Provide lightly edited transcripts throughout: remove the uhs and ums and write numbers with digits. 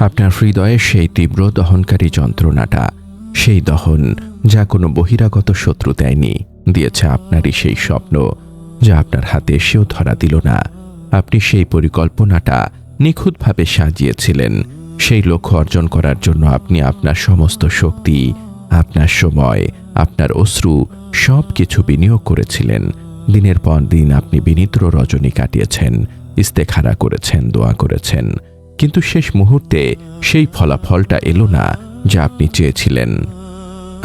আপনার হৃদয়ের সেই তীব্র দহনকারী যন্ত্রণাটা, সেই দহন যা কোনো বহিরাগত শত্রু দেয়নি, দিয়েছে আপনারই সেই স্বপ্ন যা আপনার হাতে এসেও ধরা দিল না। আপনি সেই পরিকল্পনাটা নিখুঁতভাবে সাজিয়েছিলেন। সেই লক্ষ্য অর্জন করার জন্য আপনি আপনার সমস্ত শক্তি, আপনার সময়, আপনার অশ্রু সব কিছু বিনিয়োগ করেছিলেন। দিনের পর দিন আপনি বিনিদ্র রজনী কাটিয়েছেন, ইস্তেখারা করেছেন, দোয়া করেছেন, কিন্তু শেষ মুহূর্তে সেই ফলাফলটা এলো না যা আপনি চেয়েছিলেন।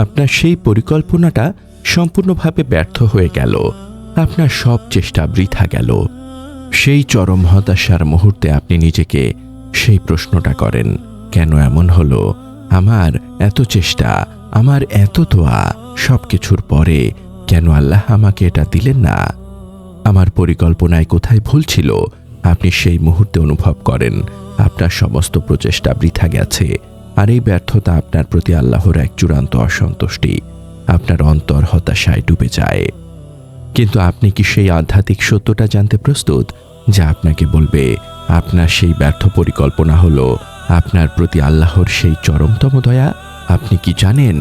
আপনার সেই পরিকল্পনাটা সম্পূর্ণভাবে ব্যর্থ হয়ে গেল। আপনার সব চেষ্টা বৃথা গেল। সেই চরম হতাশার মুহূর্তে আপনি নিজেকে সেই প্রশ্নটা করেন, কেন এমন হলো? আমার এত চেষ্টা, আমার এত দোয়া, সব কিছুর পরে কেন আল্লাহ আমাকে এটা দিলেন না? আমার পরিকল্পনায় কোথায় ভুল ছিল? আপনি সেই মুহূর্তে অনুভব করেন আপনার সমস্ত প্রচেষ্টা বৃথা গেছে, আর এই ব্যর্থতা আপনার প্রতি আল্লাহর এক চূড়ান্ত অসন্তুষ্টি। আপনার অন্তর হতাশায় ডুবে যায়। কিন্তু আপনি কি সেই আধ্যাত্মিক সত্যটা জানতে প্রস্তুত যা আপনাকে বলবে আপনার সেই ব্যর্থ পরিকল্পনা হলো আপনার প্রতি আল্লাহর সেই চরমতম দয়া? আপনি কি জানেন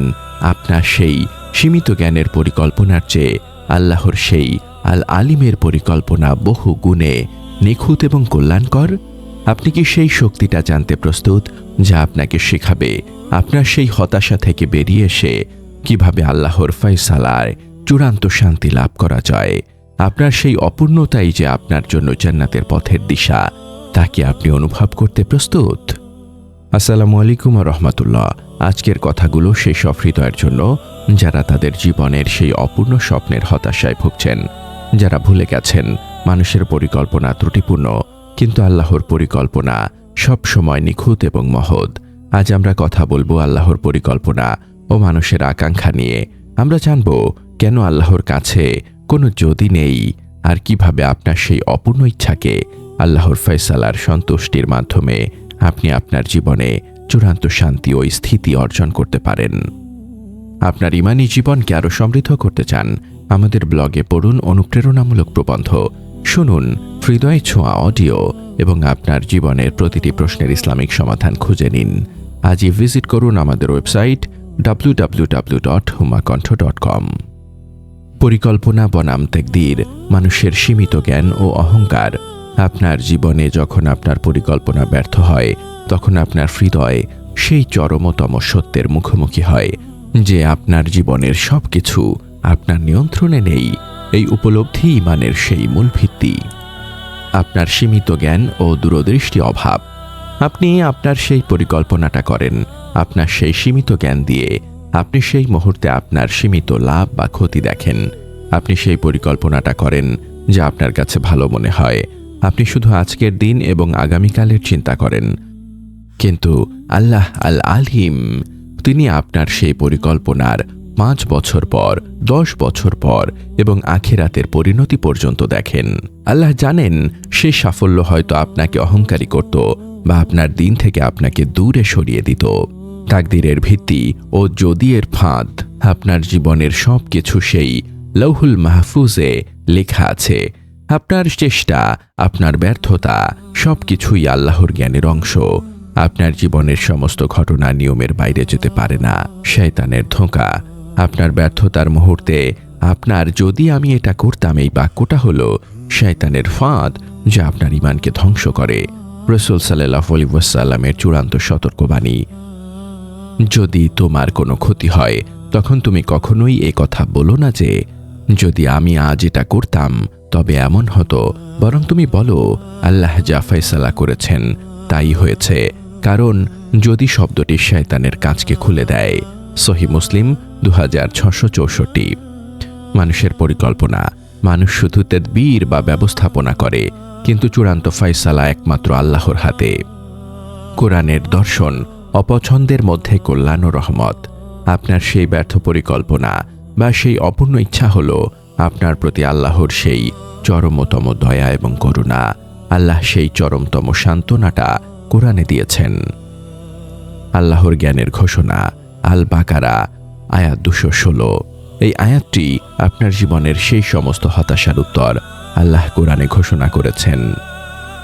আপনার সেই সীমিত জ্ঞানের পরিকল্পনার চেয়ে আল্লাহর সেই আল আলিমের পরিকল্পনা বহু গুণে নিখুঁত এবং কল্যাণকর? আপনি কি সেই শক্তিটা জানতে প্রস্তুত যা আপনাকে শেখাবে আপনার সেই হতাশা থেকে বেরিয়ে এসে কিভাবে আল্লাহর ফয়সালায় চূড়ান্ত শান্তি লাভ করা যায়? আপনার সেই অপূর্ণতাই যে আপনার জন্য জান্নাতের পথের দিশা, তা কি আপনি অনুভব করতে প্রস্তুত? আসসালামু আলাইকুম ওয়া রাহমাতুল্লাহ। আজকের কথাগুলো সেই সব হৃদয়ের জন্য যারা তাদের জীবনের সেই অপূর্ণ স্বপ্নের হতাশায় ভুগছেন, যারা ভুলে গেছেন মানুষের পরিকল্পনা ত্রুটিপূর্ণ, কিন্তু আল্লাহর পরিকল্পনা সব সময় নিখুঁত এবং মহৎ। আজ আমরা কথা বলবো আল্লাহর পরিকল্পনা ও মানুষের আকাঙ্ক্ষা নিয়ে। আমরা জানব কেন আল্লাহর কাছে কোনো যদি নেই, আর কিভাবে আপনার সেই অপূর্ণ ইচ্ছাকে আল্লাহর ফয়সালার সন্তুষ্টির মাধ্যমে আপনি আপনার জীবনে চূড়ান্ত শান্তি ও স্থিতি অর্জন করতে পারেন। আপনার ইমানি জীবনকে আরও সমৃদ্ধ করতে চান? আমাদের ব্লগে পড়ুন অনুপ্রেরণামূলক প্রবন্ধ, শুনুন হৃদয় ছোঁয়া অডিও এবং আপনার জীবনের প্রতিটি প্রশ্নের ইসলামিক সমাধান খুঁজে নিন। আজই ভিজিট করুন আমাদের ওয়েবসাইট www.humakontho.com। পরিকল্পনা বনাম তাকদীর, মানুষের সীমিত জ্ঞান ও অহংকার। আপনার জীবনে যখন আপনার পরিকল্পনা ব্যর্থ হয়, তখন আপনার হৃদয় সেই চরমতম সত্যের মুখোমুখি হয় যে আপনার জীবনের সব কিছু আপনার নিয়ন্ত্রণে নেই। এই উপলব্ধি ঈমানের সেই মূল ভিত্তি। আপনার সীমিত জ্ঞান ও দূরদৃষ্টি অভাব। আপনি আপনার সেই পরিকল্পনাটা করেন আপনার সেই সীমিত জ্ঞান দিয়ে। আপনি সেই মুহূর্তে আপনার সীমিত লাভ বা ক্ষতি দেখেন। আপনি সেই পরিকল্পনাটা করেন যা আপনার কাছে ভালো মনে হয়। আপনি শুধু আজকের দিন এবং আগামীকালের চিন্তা করেন। কিন্তু আল্লাহ আল আলিম, তিনি আপনার সেই পরিকল্পনার 5 বছর পর, 10 বছর পর এবং আখিরাতের পরিণতি পর্যন্ত দেখেন। আল্লাহ জানেন সেই সাফল্য হয়তো আপনাকে অহংকারী করত বা আপনার দিন থেকে আপনাকে দূরে সরিয়ে দিত। তাকদীরের ভিত্তি ও যদি এর ফাঁদ, আপনার জীবনের সব কিছু সেই লৌহুল মাহফুজে লেখা আছে। আপনার চেষ্টা, আপনার ব্যর্থতা সব কিছুই আল্লাহর জ্ঞানের অংশ। আপনার জীবনের সমস্ত ঘটনা নিয়মের বাইরে যেতে পারে না। শয়তানের ধোঁকা। আপনার ব্যর্থতার মুহূর্তে আপনার যদি আমি এটা করতাম, এই বাক্যটা হলো শয়তানের ফাঁদ যা আপনার ঈমানকে ধ্বংস করে। রাসূল সাল্লাল্লাহু আলাইহি ওয়াসাল্লামের চূড়ান্ত সতর্কবাণী, যদি তোমার কোনো ক্ষতি হয় তখন তুমি কখনোই এ কথা বলো না যে যদি আমি আজ এটা করতাম তবে এমন হতো, বরং তুমি বলো আল্লাহ যা ফয়সালা করেছেন তাই হয়েছে। কারণ যদি শব্দটি শয়তানের কাঁচকে খুলে দেয়। সহিহ মুসলিম 2664। মানুষের পরিকল্পনা। মানুষ শুধু তাদবীর বা ব্যবস্থাপনা করে, কিন্তু চূড়ান্ত ফয়সালা একমাত্র আল্লাহর হাতে। কোরআনের দর্শন, অপছন্দের মধ্যে কল্যাণ ও রহমত। আপনার সেই ব্যর্থ পরিকল্পনা বা সেই অপূর্ণ ইচ্ছা হলো আপনার প্রতি আল্লাহর সেই চরমতম দয়া এবং করুণা। আল্লাহ সেই চরমতম সান্ত্বনাটা কোরআনে দিয়েছেন। আল্লাহর জ্ঞানের ঘোষণা, আল বাকারা আয়াত 216। এই আয়াতটি আপনার জীবনের সেই সমস্ত হতাশার উত্তর। আল্লাহ কোরআনে ঘোষণা করেছেন,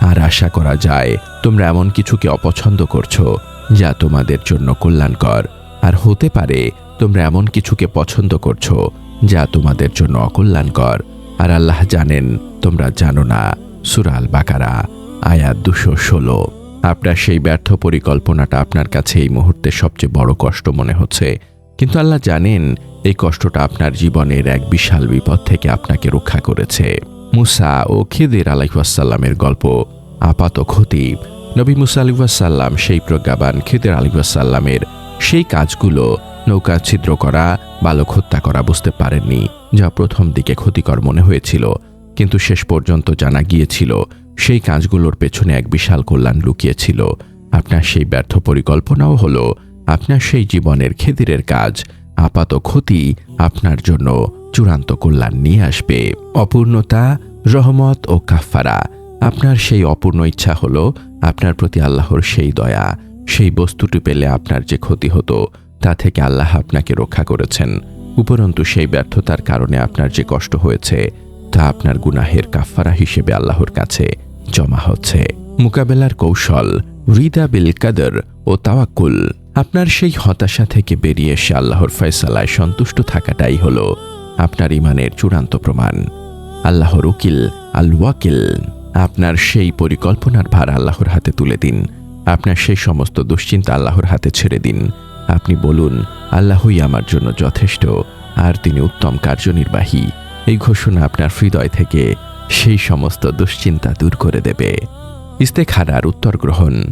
আর আশা করা যায় তোমরা এমন কিছুকে অপছন্দ করছো যা তোমাদের জন্য কল্যাণকর, আর হতে পারে তোমরা এমন কিছুকে পছন্দ করছো যা তোমাদের জন্য অকল্যাণকর, আর আল্লাহ জানেন তোমরা জানো না। সূরা আল বাকারা আয়াত 216। আপনার সেই ব্যর্থ পরিকল্পনাটা আপনার কাছে এই মুহূর্তে সবচেয়ে বড় কষ্ট মনে হচ্ছে, কিন্তু আল্লাহ জানেন এই কষ্টটা আপনার জীবনের এক বিশাল বিপদ থেকে আপনাকে রক্ষা করেছে। মুসা ও খিদির আলাইহিসসালামের গল্প। আপাত ক্ষতি। নবী মুসা আলাইহিসসালাম সেই প্রজ্ঞাবান খিদির আলাইহিসসালামের সেই কাজগুলো, নৌকা ছিদ্র করা, বালক হত্যা করা, বুঝতে পারেননি, যা প্রথম দিকে ক্ষতিকর মনে হয়েছিল, কিন্তু শেষ পর্যন্ত জানা গিয়েছিল সেই কাজগুলোর পেছনে এক বিশাল কল্যাণ লুকিয়েছিল। আপনার সেই ব্যর্থ পরিকল্পনাও হলো আপনার সেই জীবনের খিদিরের কাজ। আপাত ক্ষতি আপনার জন্য চূড়ান্ত কল্যাণ নিয়ে আসবে। অপূর্ণতা, রহমত ও কাফফারা। আপনার সেই অপূর্ণ ইচ্ছা হলো আপনার প্রতি আল্লাহর সেই দয়া। সেই বস্তুটি পেলে আপনার যে ক্ষতি হতো তা থেকে আল্লাহ আপনাকে রক্ষা করেছেন। উপরন্তু সেই ব্যর্থতার কারণে আপনার যে কষ্ট হয়েছে তা আপনার গুনাহের কাফফারা হিসেবে আল্লাহর কাছে জমা হচ্ছে। মোকাবেলার কৌশল। রিদা বিল কাদর ও তাওয়াক্কুল। আপনার সেই হতাশা থেকে বেরিয়ে এসে আল্লাহর ফয়সালায় সন্তুষ্ট থাকাটাই হলো আপনার ঈমানের চূড়ান্ত প্রমাণ। আল্লাহর উকিল আল ওয়াকিল। আপনার সেই পরিকল্পনার ভার আল্লাহর হাতে তুলে দিন। আপনার সেই সমস্ত দুশ্চিন্তা আল্লাহর হাতে ছেড়ে দিন। আপনি বলুন, আল্লাহই আমার জন্য যথেষ্ট, আর তিনি উত্তম কার্যনির্বাহী। এই ঘোষণা আপনার হৃদয় থেকে সেই সমস্ত দুশ্চিন্তা দূর করে দেবে। ইস্তেখারার উত্তর গ্রহণ।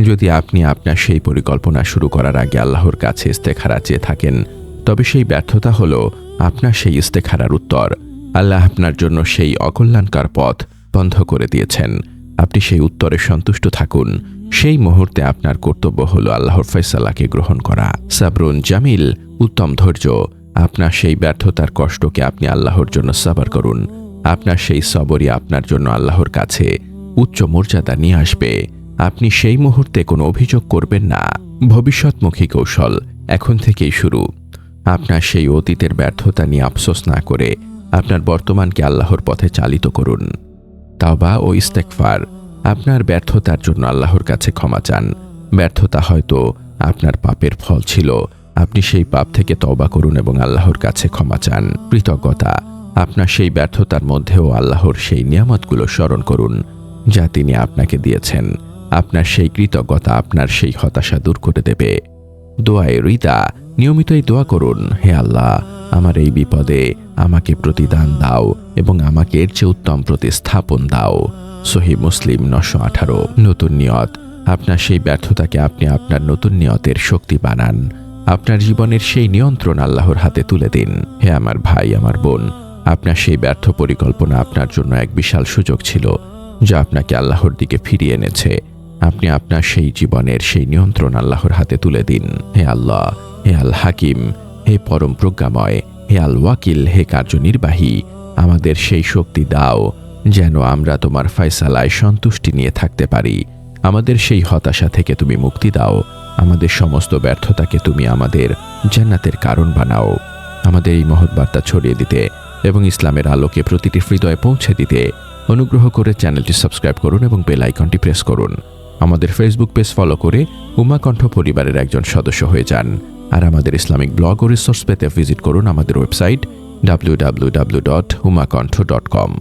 যদি আপনি আপনার সেই পরিকল্পনা শুরু করার আগে আল্লাহর কাছে ইস্তেখারা চেয়ে থাকেন, তবে সেই ব্যর্থতা হলো আপনার সেই ইস্তেখারার উত্তর। আল্লাহ আপনার জন্য সেই অকল্যাণকর পথ বন্ধ করে দিয়েছেন। আপনি সেই উত্তরে সন্তুষ্ট থাকুন। সেই মুহূর্তে আপনার কর্তব্য হলো আল্লাহর ফয়সালাকে গ্রহণ করা। সাবরুন জামিল। উত্তম ধৈর্য। আপনার সেই ব্যর্থতার কষ্টকে আপনি আল্লাহর জন্য সবর করুন। আপনার সেই সবরই আপনার জন্য আল্লাহর কাছে উচ্চ মর্যাদা নিয়ে আসবে। আপনি সেই মুহূর্তে কোনো অভিযোগ করবেন না। ভবিষ্যৎমুখী কৌশল। এখন থেকেই শুরু। আপনার সেই অতীতের ব্যর্থতা নিয়ে আফসোস না করে আপনার বর্তমানকে আল্লাহর পথে চালিত করুন। তাওবা ও ইস্তেগফার। আপনার ব্যর্থতার জন্য আল্লাহর কাছে ক্ষমা চান। ব্যর্থতা হয়তো আপনার পাপের ফল ছিল। আপনি সেই পাপ থেকে তওবা করুন এবং আল্লাহর কাছে ক্ষমা চান। কৃতজ্ঞতা। আপনার সেই ব্যর্থতার মধ্যেও আল্লাহর সেই নিয়ামতগুলো স্মরণ করুন যা তিনি আপনাকে দিয়েছেন। আপনার সেই কৃতজ্ঞতা আপনার সেই হতাশা দূর করে দেবে। দোয়ায়ে রিদা। নিয়মিত এই দোয়া করুন, হে আল্লাহ, আমার এই বিপদে আমাকে প্রতিদান দাও এবং আমাকে এর চেয়ে উত্তম প্রতিস্থাপন দাও। সহিহ মুসলিম 918। নতুন নিয়ত। আপনার সেই ব্যর্থতাকে আপনি আপনার নতুন নিয়তের শক্তি বানান। আপনার জীবনের সেই নিয়ন্ত্রণ আল্লাহর হাতে তুলে দিন। হে আমার ভাই, আমার বোন, আপনার সেই ব্যর্থ পরিকল্পনা আপনার জন্য এক বিশাল সুযোগ ছিল যা আপনাকে আল্লাহর দিকে ফিরিয়ে এনেছে। আপনি আপনার সেই জীবনের সেই নিয়ন্ত্রণ আল্লাহর হাতে তুলে দিন। হে আল্লাহ, হে আল হাকিম, হে পরম প্রজ্ঞাময়, হে আল ওয়াকিল, হে কার্যনির্বাহী, আমাদের সেই শক্তি দাও যেন আমরা তোমার ফয়সালায় সন্তুষ্টি নিয়ে থাকতে পারি। আমাদের সেই হতাশা থেকে তুমি মুক্তি দাও। আমাদের সমস্ত ব্যর্থতাকে তুমি আমাদের জান্নাতের কারণ বানাও। আমাদের এই মহৎ বার্তা ছড়িয়ে দিতে এবং ইসলামের আলোকে প্রতিটি হৃদয়ে পৌঁছে দিতে অনুগ্রহ করে চ্যানেলটি সাবস্ক্রাইব করুন এবং বেল আইকনটি প্রেস করুন। আমাদের ফেসবুক পেজ ফলো করে উম্মাহ কণ্ঠ পরিবারের একজন সদস্য হয়ে যান। আর আমাদের ইসলামিক ব্লগ ও রিসোর্স পেতে ভিজিট করুন আমাদের ওয়েবসাইট www.ummahkontho.com।